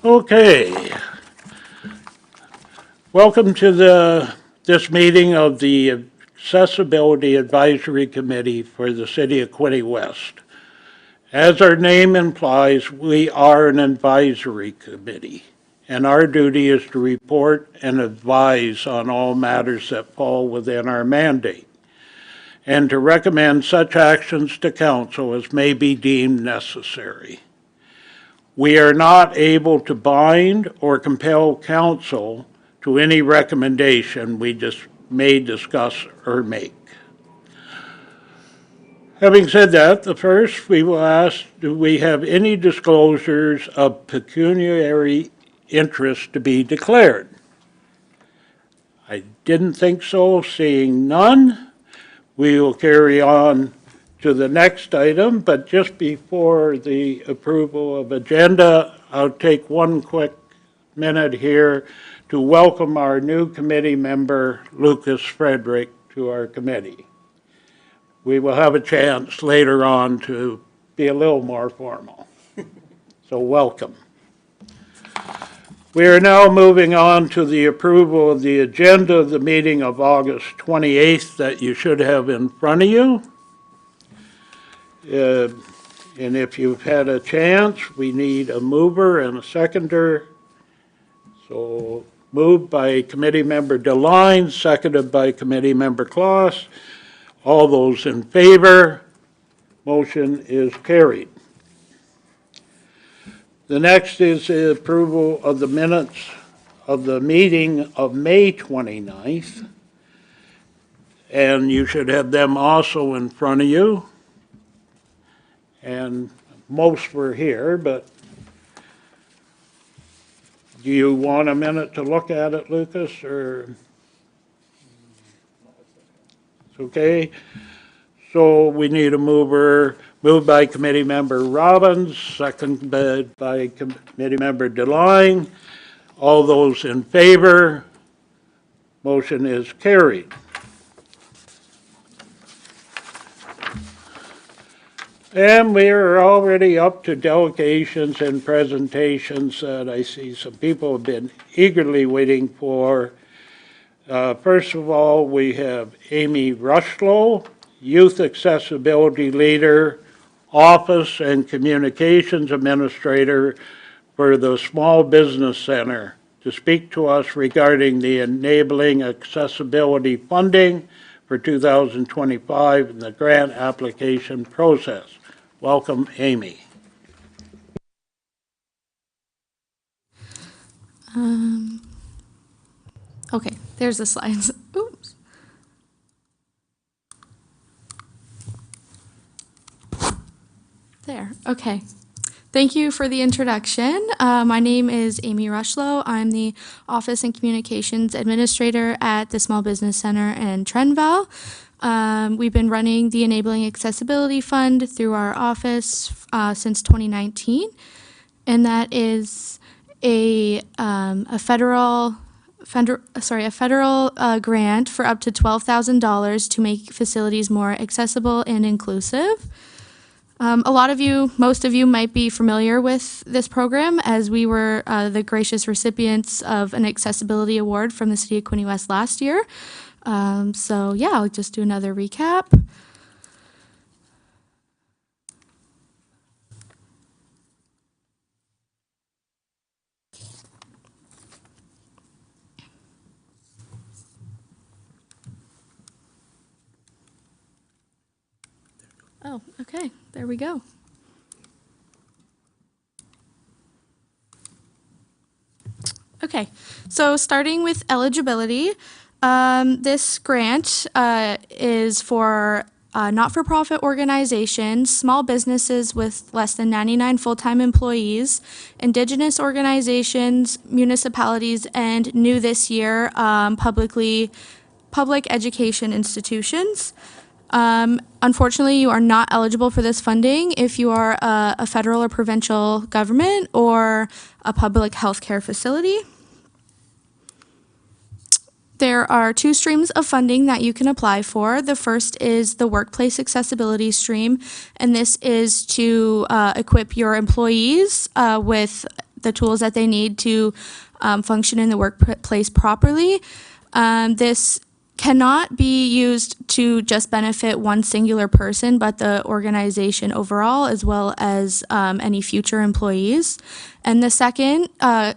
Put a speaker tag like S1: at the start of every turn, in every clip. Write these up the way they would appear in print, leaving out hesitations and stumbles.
S1: Okay. Welcome to this meeting of the Accessibility Advisory Committee for the City of Quinte West. As our name implies, we are an advisory committee, and our duty is to report and advise on all matters that fall within our mandate, and to recommend such actions to council as may be deemed necessary. We are not able to bind or compel council to any recommendation we just may discuss or make. Having said that, the first we will ask, do we have any disclosures of pecuniary interest to be declared? I didn't think so. Seeing none, we will carry on to the next item, but just before the approval of agenda, I'll take one quick minute here to welcome our new committee member, Lucas Frederick, to our committee. We will have a chance later on to be a little more formal. So welcome. We are now moving on to the approval of the agenda of the meeting of August 28th that you should have in front of you. And if you've had a chance, we need a mover and a seconder. So moved by Committee Member DeLine, seconded by Committee Member Kloss. All those in favor, motion is carried. The next is the approval of the minutes of the meeting of May 29th. And you should have them also in front of you. And most were here, but do you want a minute to look at it, Lucas, or? It's okay. So we need a mover, moved by Committee Member Robbins, seconded by Committee Member DeLine. All those in favor, motion is carried. And we are already up to delegations and presentations that I see some people have been eagerly waiting for. First of all, we have Amy Rushlow, Youth Accessibility Leader, Office and Communications Administrator for the Small Business Center, to speak to us regarding the Enabling Accessibility Funding for 2025 and the grant application process. Welcome, Amy.
S2: Okay, there's the slides. Oops. There, okay. Thank you for the introduction. My name is Amy Rushlow. I'm the Office and Communications Administrator at the Small Business Center in Trenval. We've been running the Enabling Accessibility Fund through our office since 2019, and that is a federal grant for up to $12,000 to make facilities more accessible and inclusive. Most of you might be familiar with this program, as we were the gracious recipients of an accessibility award from the City of Quinte West last year. So yeah, I'll just do another recap. Oh, okay, there we go. Okay, so starting with eligibility, this grant is for not-for-profit organizations, small businesses with less than 99 full-time employees, Indigenous organizations, municipalities, and new this year, public education institutions. Unfortunately, you are not eligible for this funding if you are a federal or provincial government or a public healthcare facility. There are two streams of funding that you can apply for. The first is the workplace accessibility stream, and this is to equip your employees with the tools that they need to function in the workplace properly. This cannot be used to just benefit one singular person, but the organization overall, as well as any future employees. And the second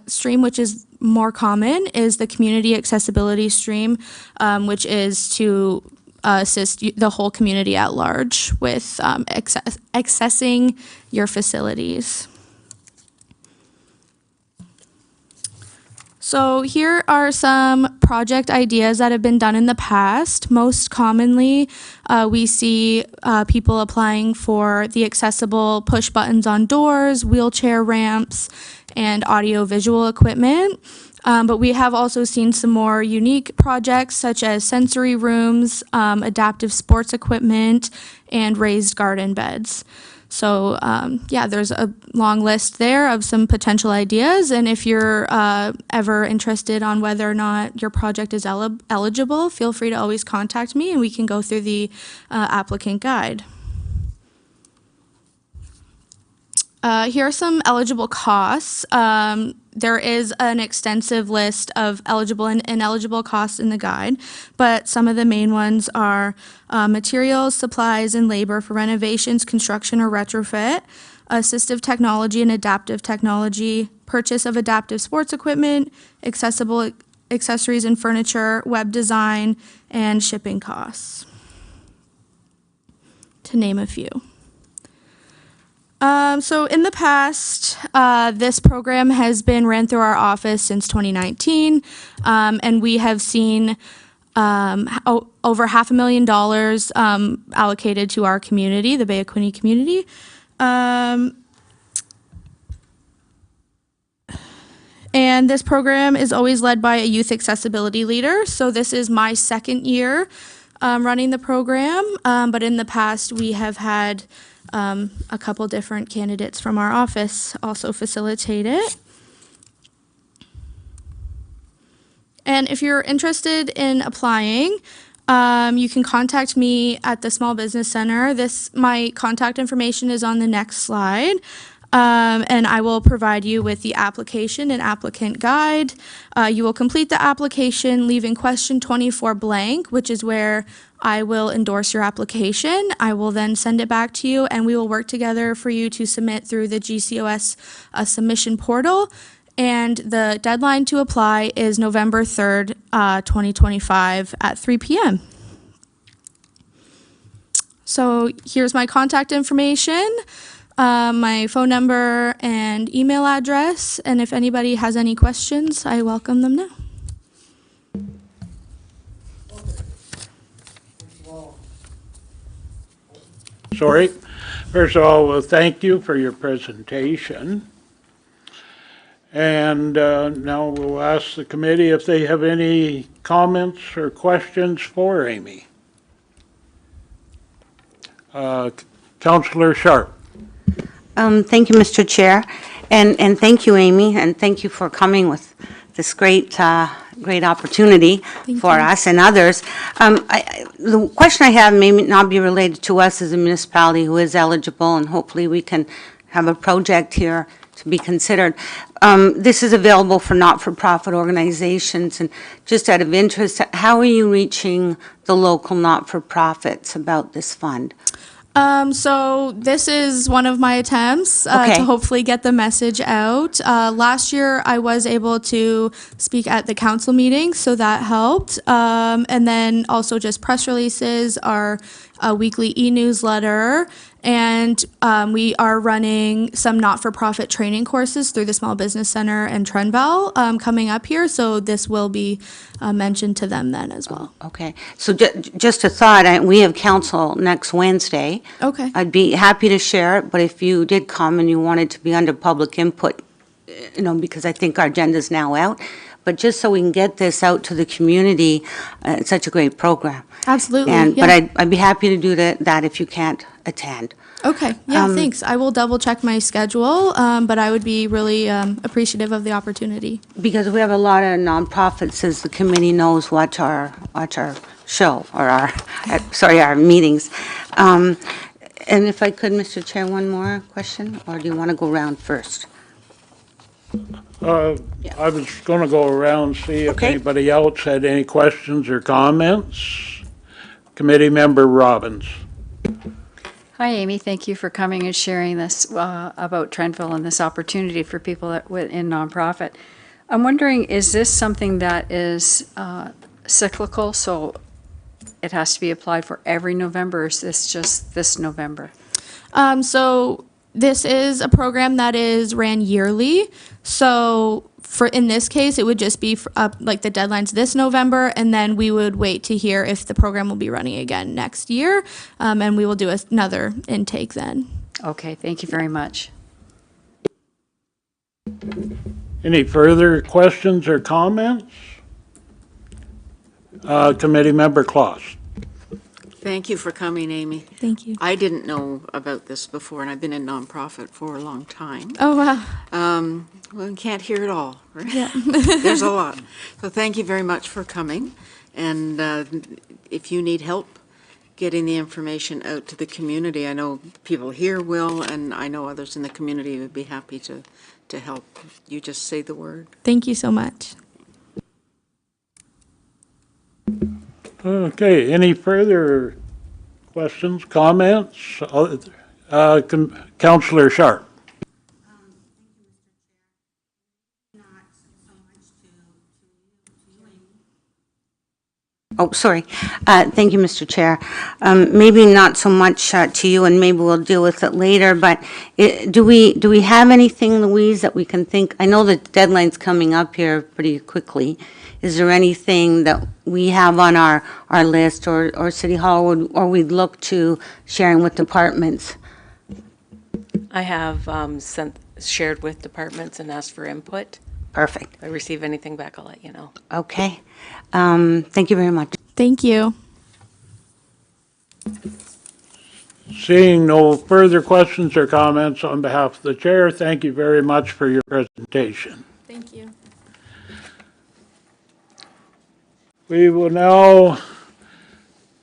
S2: stream, which is more common, is the community accessibility stream, which is to assist the whole community at large with accessing your facilities. So here are some project ideas that have been done in the past. Most commonly, we see people applying for the accessible push buttons on doors, wheelchair ramps, and audio-visual equipment. But we have also seen some more unique projects such as sensory rooms, adaptive sports equipment, and raised garden beds. So yeah, there's a long list there of some potential ideas, and if you're ever interested on whether or not your project is eligible, feel free to always contact me and we can go through the applicant guide. Here are some eligible costs. There is an extensive list of eligible and ineligible costs in the guide, but some of the main ones are materials, supplies, and labor for renovations, construction, or retrofit, assistive technology and adaptive technology, purchase of adaptive sports equipment, accessible accessories and furniture, web design, and shipping costs, to name a few. So in the past, this program has been ran through our office since 2019, and we have seen over $500,000 allocated to our community, the Bay of Quinte community. And this program is always led by a youth accessibility leader. So this is my second year running the program, but in the past we have had a couple different candidates from our office also facilitate it. And if you're interested in applying, you can contact me at the Small Business Center. My contact information is on the next slide. And I will provide you with the application and applicant guide. You will complete the application, leaving question 24 blank, which is where I will endorse your application. I will then send it back to you, and we will work together for you to submit through the GCOS submission portal. And the deadline to apply is November 3rd, 2025 at 3 p.m. So here's my contact information. My phone number and email address, and if anybody has any questions, I welcome them now.
S1: Sorry. First of all, thank you for your presentation. And now we'll ask the committee if they have any comments or questions for Amy. Councillor Sharp.
S3: Thank you, Mr. Chair, and thank you, Amy, and thank you for coming with this great opportunity for us and others. The question I have may not be related to us as a municipality who is eligible, and hopefully we can have a project here to be considered. This is available for not-for-profit organizations, and just out of interest, how are you reaching the local not-for-profits about this fund?
S2: So this is one of my attempts
S3: Okay.
S2: to hopefully get the message out. Last year, I was able to speak at the council meeting, so that helped. And then also just press releases, our weekly e-newsletter, and we are running some not-for-profit training courses through the Small Business Center and Trenval coming up here, so this will be mentioned to them then as well.
S3: Okay, so just a thought, we have council next Wednesday.
S2: Okay.
S3: I'd be happy to share it, but if you did come and you wanted to be under public input, because I think our agenda's now out, but just so we can get this out to the community, it's such a great program.
S2: Absolutely,
S3: And
S2: yeah.
S3: But I'd be happy to do that if you can't attend.
S2: Okay, yeah, thanks. I will double check my schedule, but I would be really appreciative of the opportunity.
S3: Because we have a lot of nonprofits, as the committee knows, watch our show, or our meetings. And if I could, Mr. Chair, one more question, or do you want to go around first?
S1: I was going to go around, see if
S3: Okay.
S1: anybody else had any questions or comments. Committee Member Robbins.
S4: Hi, Amy. Thank you for coming and sharing this about Trentville and this opportunity for people in nonprofit. I'm wondering, is this something that is cyclical, so it has to be applied for every November, or is this just this November?
S2: So this is a program that is ran yearly. So in this case, it would just be like the deadline's this November, and then we would wait to hear if the program will be running again next year, and we will do another intake then.
S4: Okay, thank you very much.
S1: Any further questions or comments? Committee Member Kloss.
S5: Thank you for coming, Amy.
S2: Thank you.
S5: I didn't know about this before, and I've been in nonprofit for a long time.
S2: Oh, wow.
S5: Well, you can't hear it all, right?
S2: Yeah.
S5: There's a lot. So thank you very much for coming. And if you need help getting the information out to the community, I know people here will, and I know others in the community would be happy to help. You just say the word.
S2: Thank you so much.
S1: Okay, any further questions, comments? Councillor Sharp.
S3: Oh, sorry. Thank you, Mr. Chair. Maybe not so much to you, and maybe we'll deal with it later, but do we have anything, Louise, that we can think? I know the deadline's coming up here pretty quickly. Is there anything that we have on our list, or City Hall, or we'd look to sharing with departments?
S6: I have shared with departments and asked for input.
S3: Perfect.
S6: If I receive anything back, I'll let you know.
S3: Okay. Thank you very much.
S2: Thank you.
S1: Seeing no further questions or comments on behalf of the chair, thank you very much for your presentation.
S2: Thank you.
S1: We will now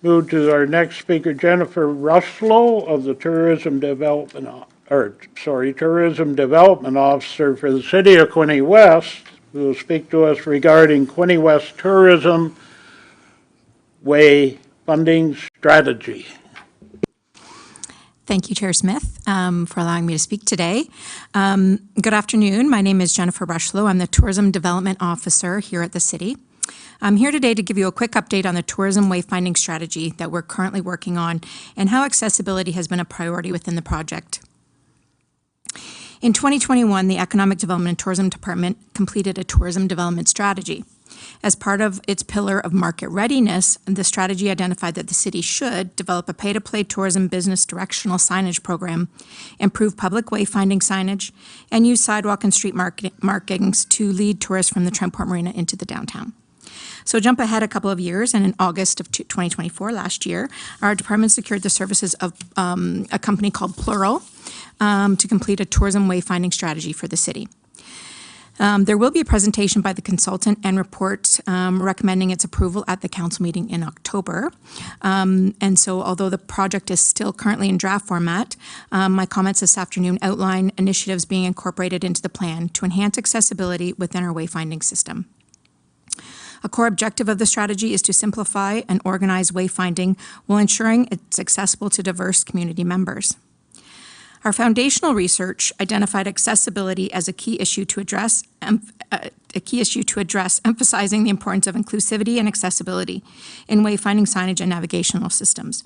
S1: move to our next speaker, Jennifer Rushlow of the Tourism Development Officer for the City of Quinte West, who will speak to us regarding Quinte West Tourism Way Funding Strategy.
S7: Thank you, Chair Smith, for allowing me to speak today. Good afternoon. My name is Jennifer Rushlow. I'm the Tourism Development Officer here at the City. I'm here today to give you a quick update on the tourism wayfinding strategy that we're currently working on and how accessibility has been a priority within the project. In 2021, the Economic Development and Tourism Department completed a tourism development strategy. As part of its pillar of market readiness, the strategy identified that the city should develop a pay-to-play tourism business directional signage program, improve public wayfinding signage, and use sidewalk and street markings to lead tourists from the Trentport Marina into the downtown. So jump ahead a couple of years, and in August of 2024, last year, our department secured the services of a company called Plural to complete a tourism wayfinding strategy for the city. There will be a presentation by the consultant and report recommending its approval at the council meeting in October. And so although the project is still currently in draft format, my comments this afternoon outline initiatives being incorporated into the plan to enhance accessibility within our wayfinding system. A core objective of the strategy is to simplify and organize wayfinding while ensuring it's accessible to diverse community members. Our foundational research identified accessibility as a key issue to address, emphasizing the importance of inclusivity and accessibility in wayfinding signage and navigational systems.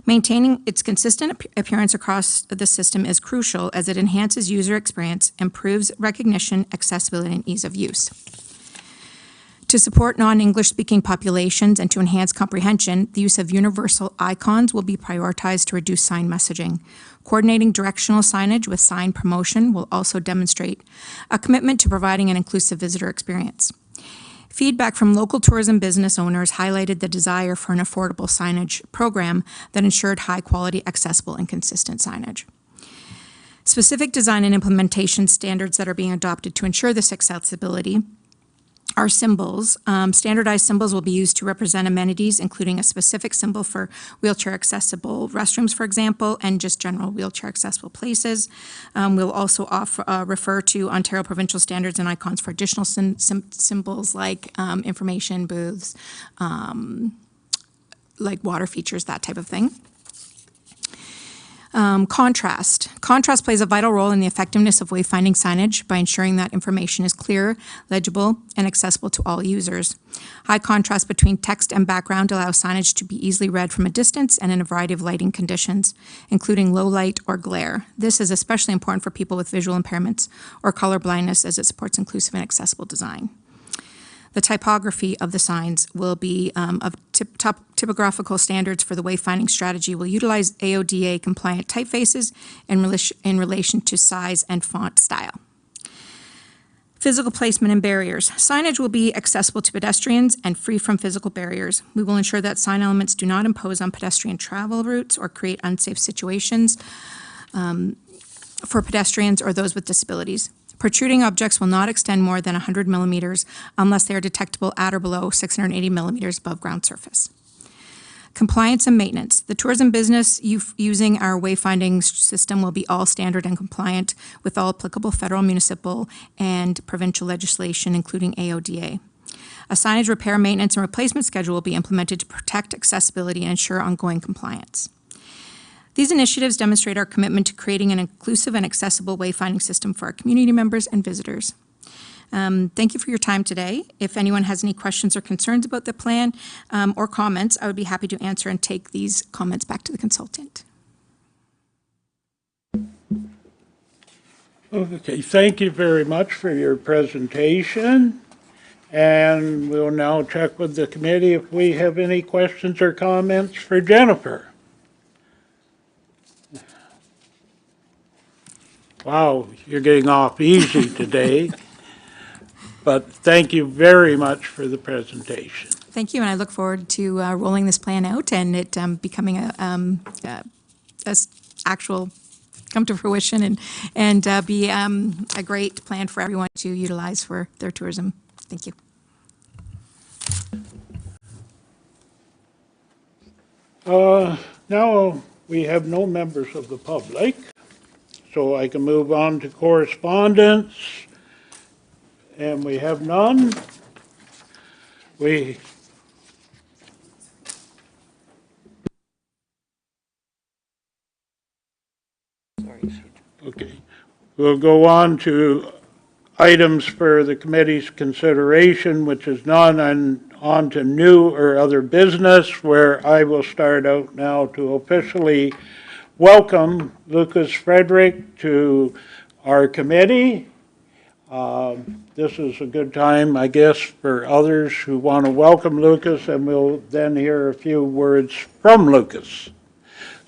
S7: Maintaining its consistent appearance across the system is crucial as it enhances user experience, improves recognition, accessibility, and ease of use. To support non-English speaking populations and to enhance comprehension, the use of universal icons will be prioritized to reduce sign messaging. Coordinating directional signage with sign promotion will also demonstrate a commitment to providing an inclusive visitor experience. Feedback from local tourism business owners highlighted the desire for an affordable signage program that ensured high-quality, accessible, and consistent signage. Specific design and implementation standards that are being adopted to ensure this accessibility are symbols. Standardized symbols will be used to represent amenities, including a specific symbol for wheelchair accessible restrooms, for example, and just general wheelchair accessible places. We'll also refer to Ontario provincial standards and icons for additional symbols like information booths, like water features, that type of thing. Contrast. Contrast plays a vital role in the effectiveness of wayfinding signage by ensuring that information is clear, legible, and accessible to all users. High contrast between text and background allows signage to be easily read from a distance and in a variety of lighting conditions, including low light or glare. This is especially important for people with visual impairments or color blindness, as it supports inclusive and accessible design. The typography of the signs will be of typographical standards for the wayfinding strategy will utilize AODA compliant typefaces in relation to size and font style. Physical placement and barriers. Signage will be accessible to pedestrians and free from physical barriers. We will ensure that sign elements do not impose on pedestrian travel routes or create unsafe situations for pedestrians or those with disabilities. Protruding objects will not extend more than 100 millimeters unless they are detectable at or below 680 millimeters above ground surface. Compliance and maintenance. The tourism business using our wayfinding system will be all standard and compliant with all applicable federal, municipal, and provincial legislation, including AODA. A signage repair, maintenance, and replacement schedule will be implemented to protect accessibility and ensure ongoing compliance. These initiatives demonstrate our commitment to creating an inclusive and accessible wayfinding system for our community members and visitors. Thank you for your time today. If anyone has any questions or concerns about the plan or comments, I would be happy to answer and take these comments back to the consultant.
S1: Okay, thank you very much for your presentation. And we'll now check with the committee if we have any questions or comments for Jennifer. Wow, you're getting off easy today. But thank you very much for the presentation.
S7: Thank you, and I look forward to rolling this plan out and it becoming a actual come to fruition and be a great plan for everyone to utilize for their tourism. Thank you.
S1: Now we have no members of the public, so I can move on to correspondence. And we have none. Okay. We'll go on to items for the committee's consideration, which is none, and on to new or other business, where I will start out now to officially welcome Lucas Frederick to our committee. This is a good time, I guess, for others who want to welcome Lucas, and we'll then hear a few words from Lucas.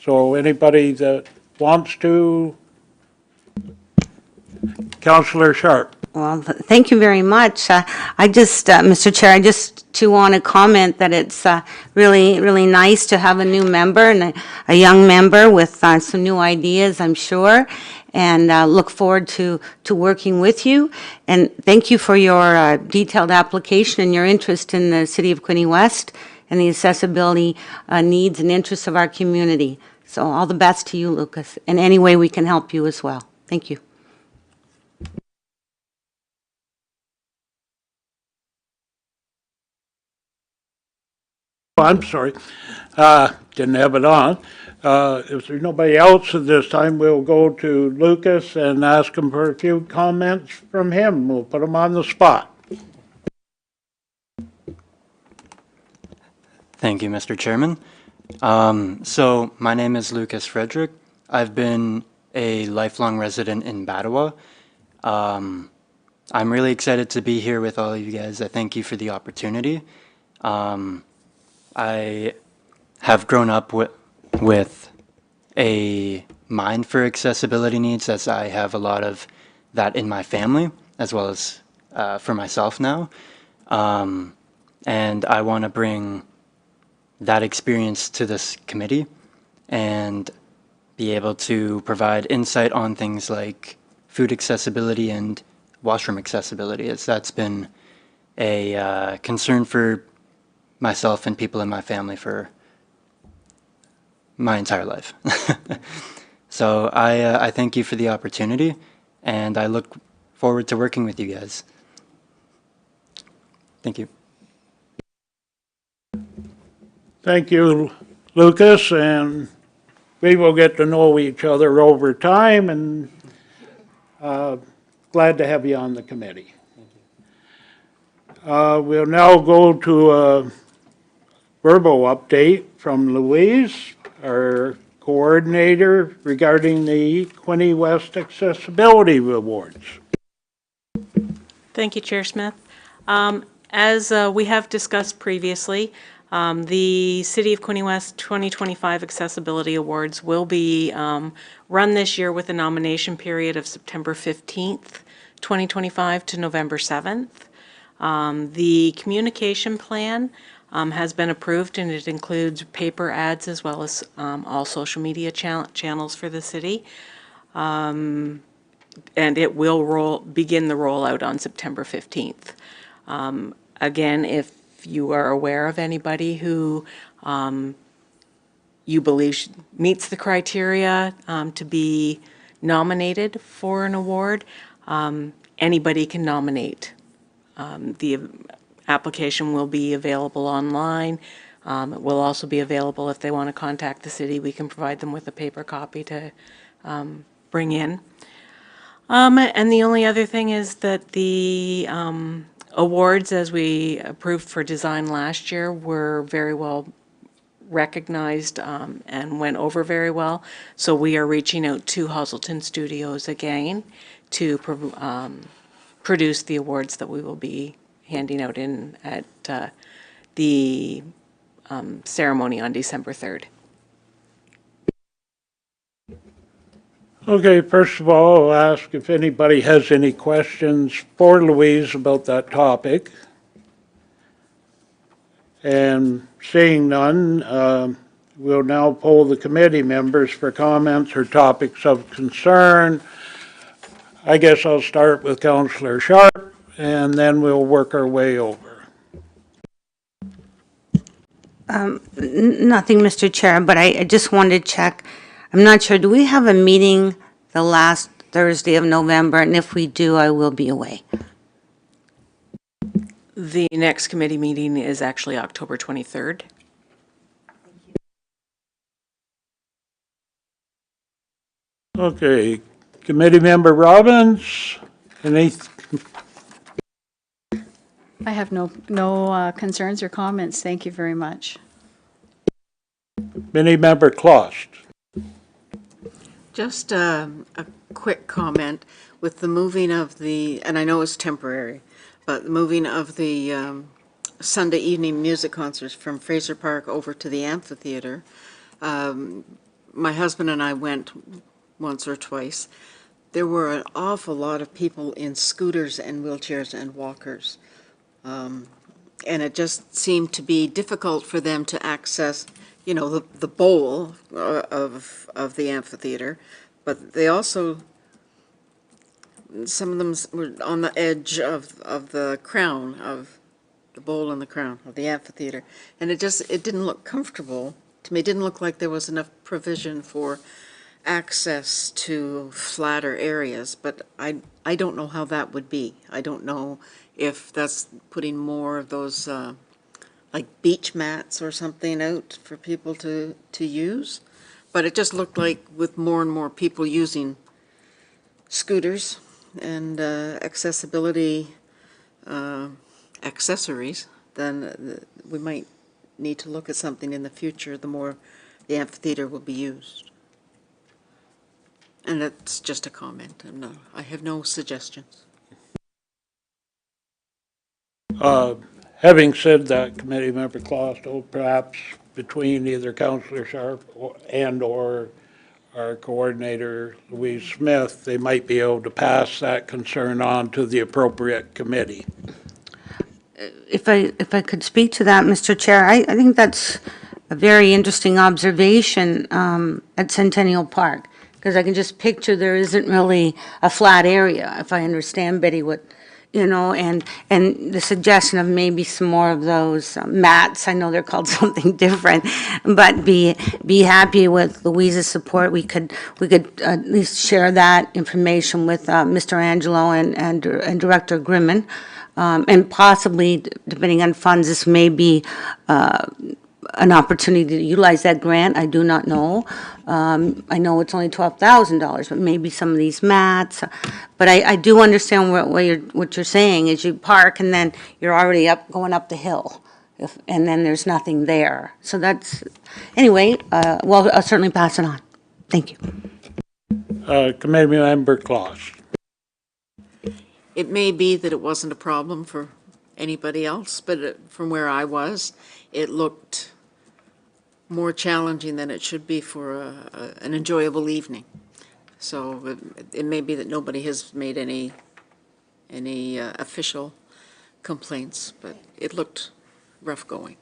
S1: So anybody that wants to, Councillor Sharp.
S3: Well, thank you very much. I just, Mr. Chair, I just want to comment that it's really, really nice to have a new member and a young member with some new ideas, I'm sure, and look forward to working with you. And thank you for your detailed application and your interest in the City of Quinte West and the accessibility needs and interests of our community. So all the best to you, Lucas, in any way we can help you as well. Thank you.
S1: I'm sorry, didn't have it on. If there's nobody else at this time, we'll go to Lucas and ask him for a few comments from him. We'll put him on the spot.
S8: Thank you, Mr. Chairman. So my name is Lucas Frederick. I've been a lifelong resident in Battawa. I'm really excited to be here with all of you guys. I thank you for the opportunity. I have grown up with a mind for accessibility needs, as I have a lot of that in my family, as well as for myself now. And I want to bring that experience to this committee and be able to provide insight on things like food accessibility and washroom accessibility, as that's been a concern for myself and people in my family for my entire life. So I thank you for the opportunity, and I look forward to working with you guys. Thank you.
S1: Thank you, Lucas, and we will get to know each other over time, and glad to have you on the committee. We'll now go to a verbal update from Louise, our coordinator regarding the Quinte West Accessibility Awards.
S6: Thank you, Chair Smith. As we have discussed previously, the City of Quinte West 2025 Accessibility Awards will be run this year with a nomination period of September 15th, 2025 to November 7th. The communication plan has been approved, and it includes paper ads as well as all social media channels for the city. And it will begin the rollout on September 15th. Again, if you are aware of anybody who you believe meets the criteria to be nominated for an award, anybody can nominate. The application will be available online. It will also be available if they want to contact the city. We can provide them with a paper copy to bring in. And the only other thing is that the awards, as we approved for design last year, were very well recognized and went over very well. So we are reaching out to Hazelton Studios again to produce the awards that we will be handing out at the ceremony on December 3rd.
S1: Okay, first of all, I'll ask if anybody has any questions for Louise about that topic. And seeing none, we'll now poll the committee members for comments or topics of concern. I guess I'll start with Councillor Sharp, and then we'll work our way over.
S3: Nothing, Mr. Chair, but I just wanted to check. I'm not sure, do we have a meeting the last Thursday of November? And if we do, I will be away.
S6: The next committee meeting is actually October 23rd.
S1: Okay, Committee Member Robbins, any,
S4: I have no concerns or comments. Thank you very much.
S1: Committee Member Klost?
S5: Just a quick comment with the moving of the, and I know it's temporary, but the moving of the Sunday evening music concerts from Fraser Park over to the amphitheater. My husband and I went once or twice. There were an awful lot of people in scooters and wheelchairs and walkers. And it just seemed to be difficult for them to access, you know, the bowl of the amphitheater, but they also, some of them were on the edge of the crown, of the bowl and the crown of the amphitheater, and it didn't look comfortable to me. It didn't look like there was enough provision for access to flatter areas, but I don't know how that would be. I don't know if that's putting more of those like beach mats or something out for people to use. But it just looked like with more and more people using scooters and accessibility accessories, then we might need to look at something in the future, the more the amphitheater will be used. And that's just a comment. I have no suggestions.
S1: Having said that, Committee Member Klost, perhaps between either Councillor Sharp or our coordinator, Louise Smith, they might be able to pass that concern on to the appropriate committee.
S3: if I could speak to that, Mr. Chair, I think that's a very interesting observation at Centennial Park, because I can just picture there isn't really a flat area, if I understand, Betty, what, and the suggestion of maybe some more of those mats, I know they're called something different, but be happy with Louise's support. We could at least share that information with Mr. Angelo and Director Grimman. And possibly, depending on funds, this may be an opportunity to utilize that grant. I do not know. I know it's only $12,000, but maybe some of these mats. But I do understand what you're saying is you park and then you're already going up the hill. And then there's nothing there. So that's, anyway, well, I'll certainly pass it on. Thank you.
S1: Committee Member Claus.
S5: It may be that it wasn't a problem for anybody else, but from where I was, it looked more challenging than it should be for an enjoyable evening. So it may be that nobody has made any official complaints, but it looked rough going.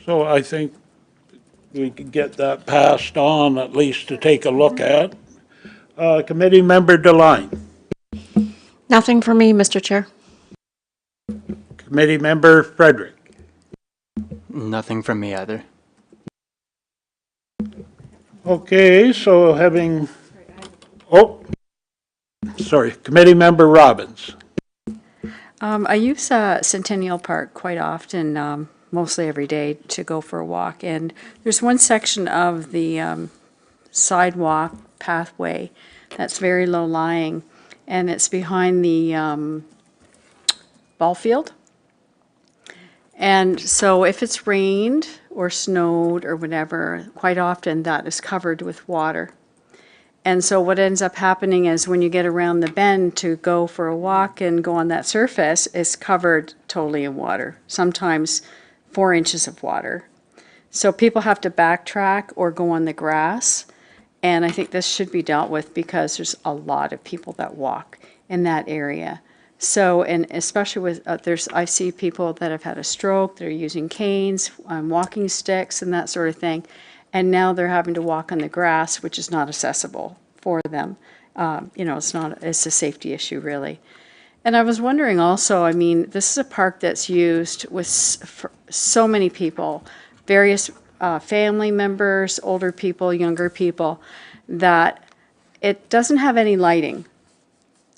S1: So I think we could get that passed on, at least to take a look at. Committee Member DeLine.
S9: Nothing for me, Mr. Chair.
S1: Committee Member Frederick.
S8: Nothing from me either.
S1: Okay, so sorry, Committee Member Robbins.
S4: I use Centennial Park quite often, mostly every day, to go for a walk. And there's one section of the sidewalk pathway that's very low-lying, and it's behind the ball field. And so if it's rained or snowed or whatever, quite often that is covered with water. And so what ends up happening is when you get around the bend to go for a walk and go on that surface, it's covered totally in water, sometimes 4 inches of water. So people have to backtrack or go on the grass. And I think this should be dealt with because there's a lot of people that walk in that area. So, and especially with, I see people that have had a stroke, they're using canes, walking sticks and that sort of thing. And now they're having to walk on the grass, which is not accessible for them. It's a safety issue, really. And I was wondering also, I mean, this is a park that's used with for so many people, various family members, older people, younger people, that it doesn't have any lighting.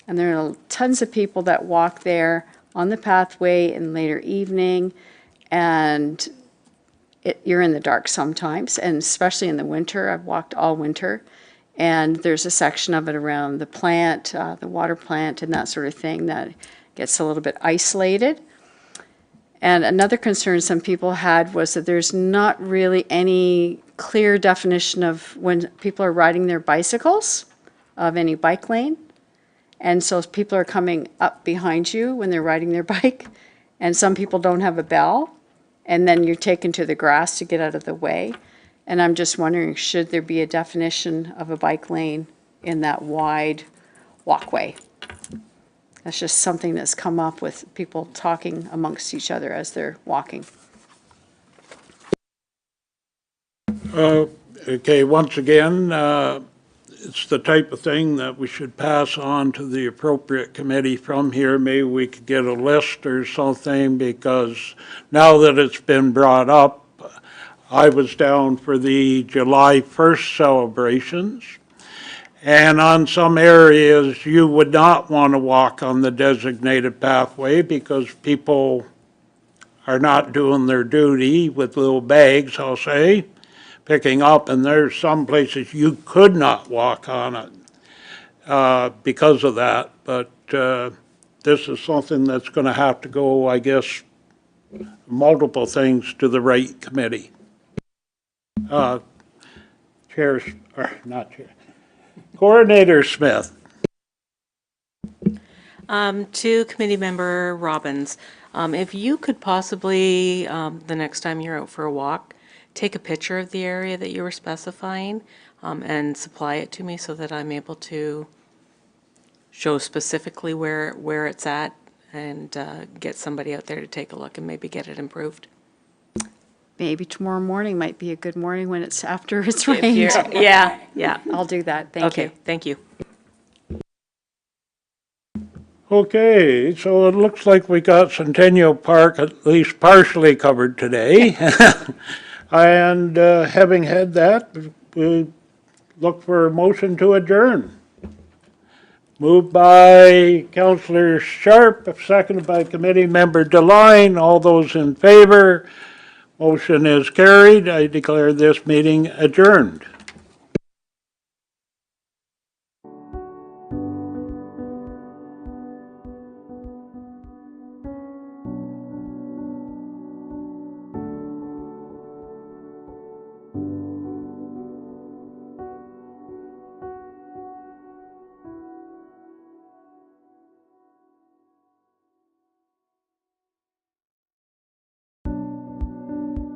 S4: And there are tons of people that walk there on the pathway in later evening, and you're in the dark sometimes, and especially in the winter. I've walked all winter, and there's a section of it around the plant, the water plant, and that sort of thing that gets a little bit isolated. And another concern some people had was that there's not really any clear definition of when people are riding their bicycles, of any bike lane. And so people are coming up behind you when they're riding their bike, and some people don't have a bell, and then you're taken to the grass to get out of the way. And I'm just wondering, should there be a definition of a bike lane in that wide walkway? That's just something that's come up with people talking amongst each other as they're walking.
S1: Okay, once again, it's the type of thing that we should pass on to the appropriate committee from here. Maybe we could get a list or something, because now that it's been brought up, I was down for the July 1st celebrations, and on some areas you would not want to walk on the designated pathway because people are not doing their duty with little bags, I'll say, picking up, and there's some places you could not walk on it because of that. But this is something that's going to have to go, I guess, multiple things to the right committee. Coordinator Smith.
S6: To Committee Member Robbins, if you could possibly, the next time you're out for a walk, take a picture of the area that you were specifying and supply it to me so that I'm able to show specifically where it's at and get somebody out there to take a look and maybe get it improved.
S4: Maybe tomorrow morning might be a good morning when it's after it's
S6: If
S4: rained.
S6: you're- Yeah.
S4: I'll do that. Thank you.
S6: Okay, thank you.
S1: Okay, so it looks like we got Centennial Park at least partially covered today. And having had that, we look for a motion to adjourn. Moved by Councillor Sharp, seconded by Committee Member Deline. All those in favor? Motion is carried. I declare this meeting adjourned.